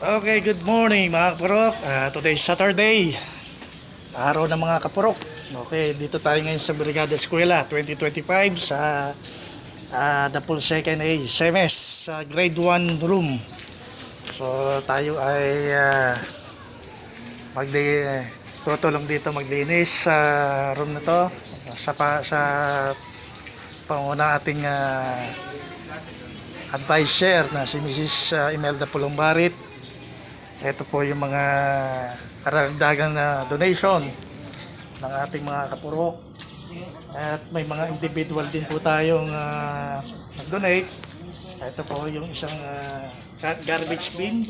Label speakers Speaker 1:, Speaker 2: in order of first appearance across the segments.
Speaker 1: Okay, good morning mga kapurok. Today is Saturday, araw ng mga kapurok. Okay, dito tayo ngayon sa Brigada Eskwela 2025 sa the full second A semes sa grade 1 room. So tayo ay tutulong dito maglinis sa room na to sa panguna ating advisor na si Mrs. Imelda Pulongbarit. Ito po yung mga karagdagang donation ng ating mga kapurok. At may mga individual din po tayong nag-donate. Ito po yung isang garbage bin.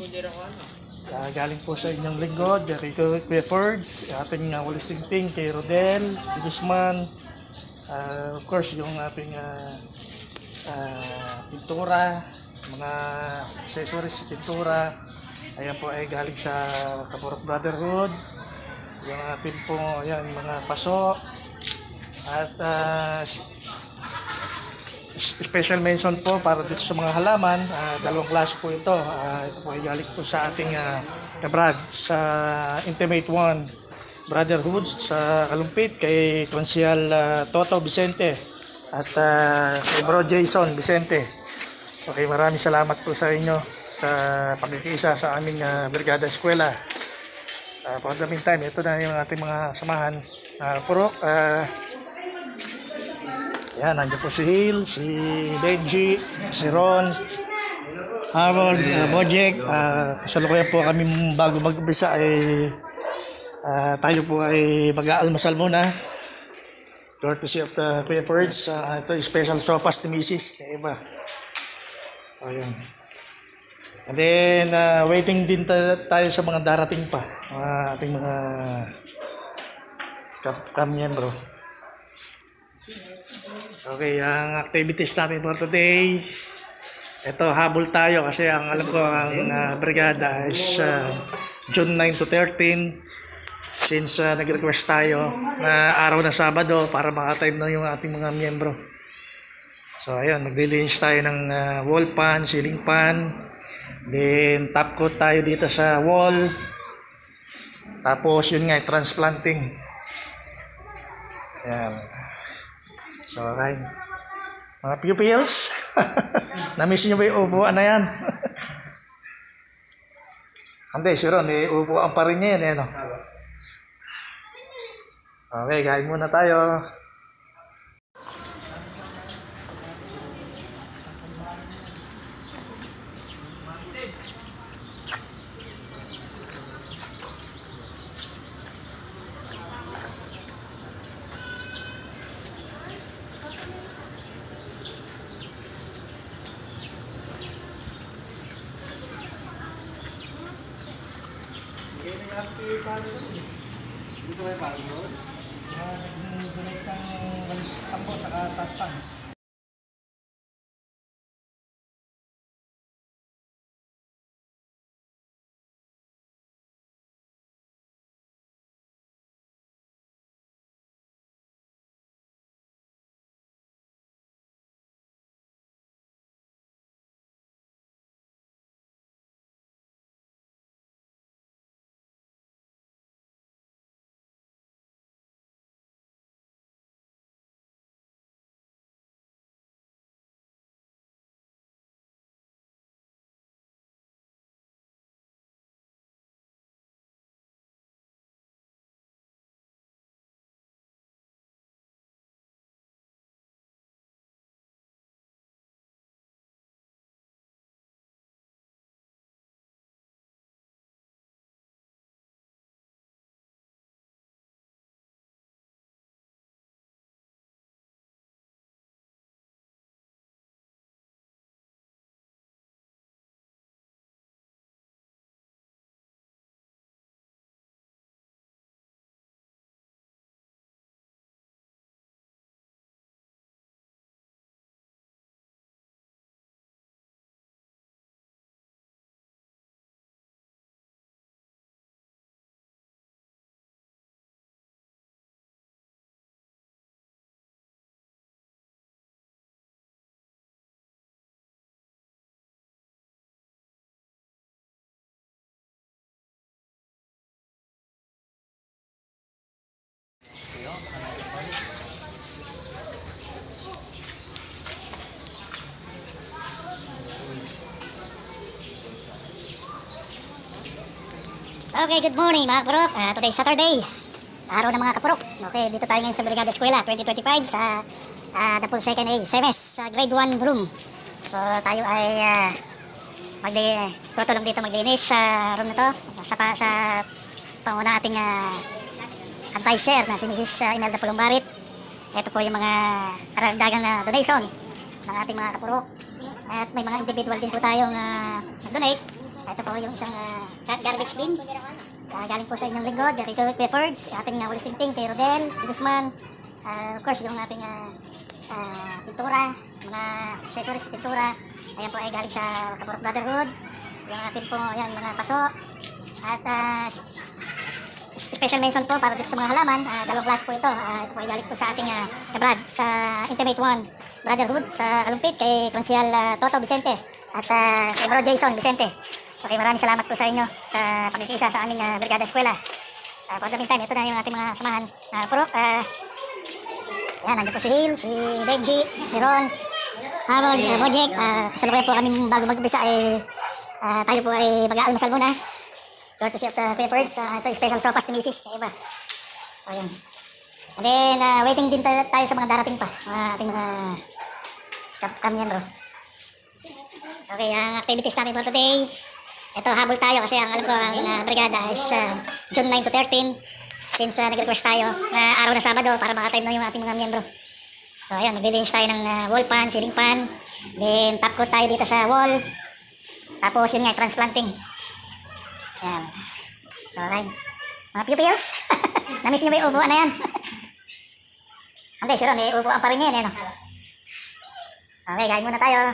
Speaker 1: Galing po sa inyong lingkod, kay Kuya Fords, ating walisingting kay Rodel, Guzman. Of course, yung ating pintura, mga accessories sa pintura. Ayan po ay galing sa Kapurok Brotherhood. Yung ating po, ayan, mga paso. At special mention po para dito sa mga halaman. Dalawang klase po ito. Ito po ay galing po sa ating kabrad sa Intimate One Brotherhood sa Kalumpit kay Konsehal Toto Vicente at kay Bro Jason Vicente. Okay, maraming salamat po sa inyo sa pagkikisa sa aming Brigada Eskwela. For the meantime, ito na yung ating mga samahan. Purok, yan, nandiyan po si Hill, si Benji, si Ron, Harold, Bojek. Kasalukuyan po kami bago mag-umpisa ay tayo po ay mag-aalmasal muna. Courtesy of the Kuya Fords. Ito yung special sopas ni Mrs. Eva. Ayan. And then, waiting din tayo sa mga darating pa. Ating mga kamyembro. Okay, ang activities natin for today. Ito, habol tayo kasi alam ko ang brigada is June 9 to 13. Since nag-request tayo na araw na Sabado para maka-time na yung ating mga miyembro. So, ayun, maglilinis tayo ng wall pan, ceiling pan. Then, top coat tayo dito sa wall. Tapos, yun nga, transplanting. Ayan. So, okay. Mga pupils. Na-miss nyo ba yung upuan na yan? Hindi, sure, upuan pa rin niya yan. Okay, kain muna tayo. Dito may bago doon? Donate kang walis tampo sa taspan.
Speaker 2: Okay, good morning mga kapurok. Today is Saturday, araw ng mga kapurok. Okay, dito tayo ngayon sa Brigada Eskwela 2025 sa the full second A, SEMES, sa grade 1 room. So tayo ay tutulong dito maglinis sa room na to sa panguna ating advisor na si Mrs. Imelda Pulumbarit. Ito po yung mga karagdagang donation ng ating mga kapurok. At may mga individual din po tayong donate. Ito po yung isang garbage bin. Galing po sa inyong lingkod, Jericho Pepperds, ating Holy Sinting, kay Rodel, Guzman. Of course, yung ating pintura, mga accessories pintura. Ayan po ay galing sa Kapurok Brotherhood. Yung ating po, ayan, mga paso. At special mention po para dito sa mga halaman. Dalawang class po ito. Ito po ay galing po sa ating Brad, sa Intimate One Brotherhood, sa Kalumpit, kay Konsyal Toto Vicente. At kay Bro Jason Vicente. Okay, maraming salamat po sa inyo sa pagkikisa sa aming Brigada Eskwela. For the meantime, ito na yung ating mga samahan. Purok, yan, nandiyo po si Hill, si Benji, si Ron, Harold, Bojek. Kasalukuyan po kami bago mag-umpisa ay tayo po ay mag-aalmasal muna. Courtesy of the papers. Ito special sopas ni Mrs. Iba. Ayan. And then, waiting din tayo sa mga darating pa. Ating mga kamyembro. Okay, ang activities namin for today. Ito, habol tayo kasi ang alam ko ang brigada is June 9 to 13 since nag-request tayo na araw na Sabado para makatime na yung ating mga miyembro. So ayan, maglilinis tayo ng wall pan, ceiling pan, then top coat tayo dito sa wall, tapos yun nga, transplanting. Ayan. So alright, mga pupils, namiss nyo ba yung upuan na yan? Hindi, si Ron, upuan pa rin yan. Okay, gain muna tayo.